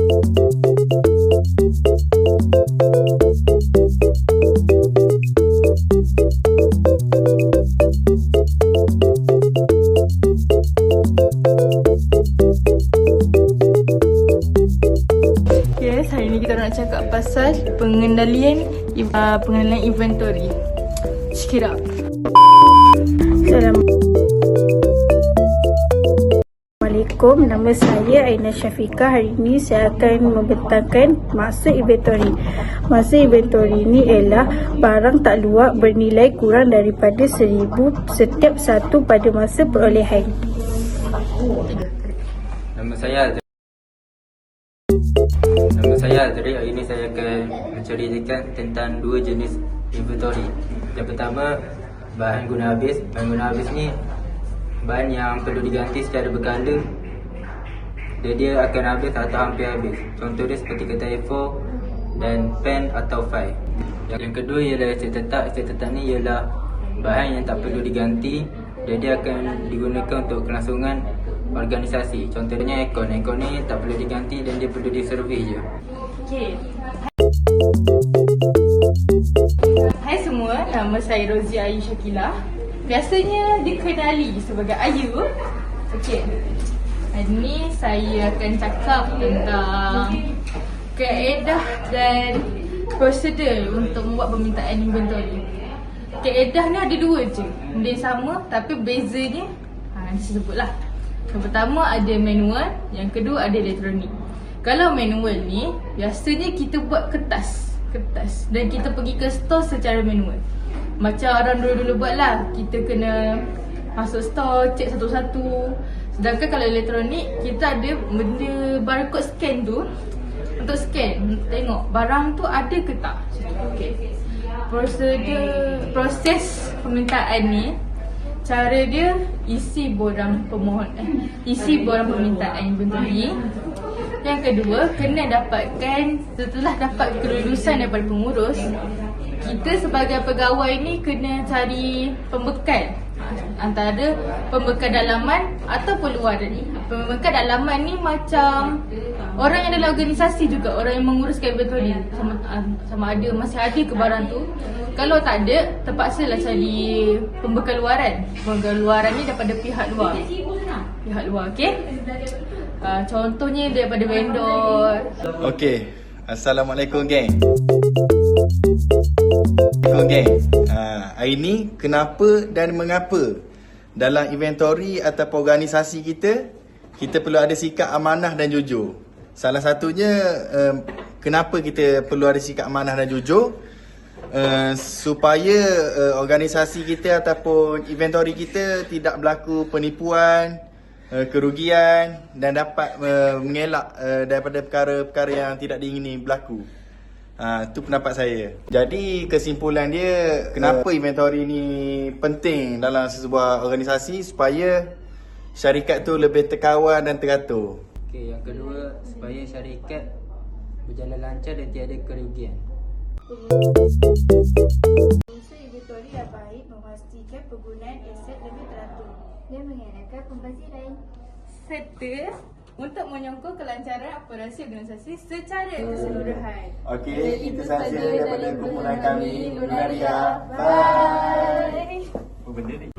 Yes, hari ni kita nak cakap pasal pengendalian inventory. Check it out. Assalamualaikum, nama saya Aina Syafiqah. Hari ini saya akan membentangkan maksud inventory. Maksud inventory ini ialah barang tak luak bernilai kurang daripada 1000 setiap satu pada masa perolehan. Nama saya Azri. Hari ini saya akan menceritakan tentang dua jenis inventory. Yang pertama, bahan guna habis. Bahan guna habis ni bahan yang perlu diganti secara berkala. Dia akan habis atau hampir habis. Contoh dia seperti kertas A4 dan pen atau file. Yang kedua ialah estet tetap. Estet tetap ni ialah bahan yang tak perlu diganti. Dia akan digunakan untuk kelangsungan organisasi. Contohnya aircon. Aircon ni tak perlu diganti dan dia perlu diservis je. Okay. Hai semua, nama saya Rozia Ayu Syakilah. Biasanya dikenali sebagai Ayu. Okay. Hari ni saya akan cakap tentang kaedah dan prosedur untuk membuat permintaan inventory. Kaedah ni ada dua je. Benda yang sama tapi bezanya nanti sebutlah. Yang pertama ada manual, yang kedua ada elektronik. Kalau manual ni biasanya kita buat kertas dan kita pergi ke store secara manual. Macam orang dulu-dulu buat lah. Kita kena masuk store, cek satu-satu. Sedangkan kalau elektronik, kita ada benda barcode scan tu. Untuk scan, tengok barang tu ada ke tak. Okay. Proses permintaan ni, cara dia isi borang permintaan inventory. Yang kedua, kena dapatkan, setelah dapat kelulusan daripada pengurus, kita sebagai pegawai ni kena cari pembekal. Antara pembekal dalaman ataupun luaran. Pembekal dalaman ni macam orang yang dalam organisasi juga, orang yang menguruskan inventory, sama ada masih ada ke barang tu. Kalau tak ada, terpaksalah cari pembekal luaran. Pembekal luaran ni daripada pihak luar. Okey? Contohnya daripada vendor. Okey. Assalamualaikum geng. Hari ni kenapa dan mengapa dalam inventory atau organisasi kita perlu ada sikap amanah dan jujur. Salah satunya kenapa kita perlu ada sikap amanah dan jujur, supaya organisasi kita ataupun inventory kita tidak berlaku penipuan, kerugian dan dapat mengelak daripada perkara-perkara yang tidak diingini berlaku. Itu pendapat saya. Jadi kesimpulan dia, kenapa inventory ni penting dalam sebuah organisasi, supaya syarikat tu lebih terkawal dan teratur. Okey, yang kedua, supaya syarikat berjalan lancar dan tiada kerugian. Unsur inventory yang baik memastikan penggunaan aset lebih teratur dan mengelakkan pembaziran, serta untuk menyokong kelancaran operasi organisasi secara keseluruhan. Okey, itu sahaja daripada kumpulan kami, Lunaria. Bye. Apa benda ni?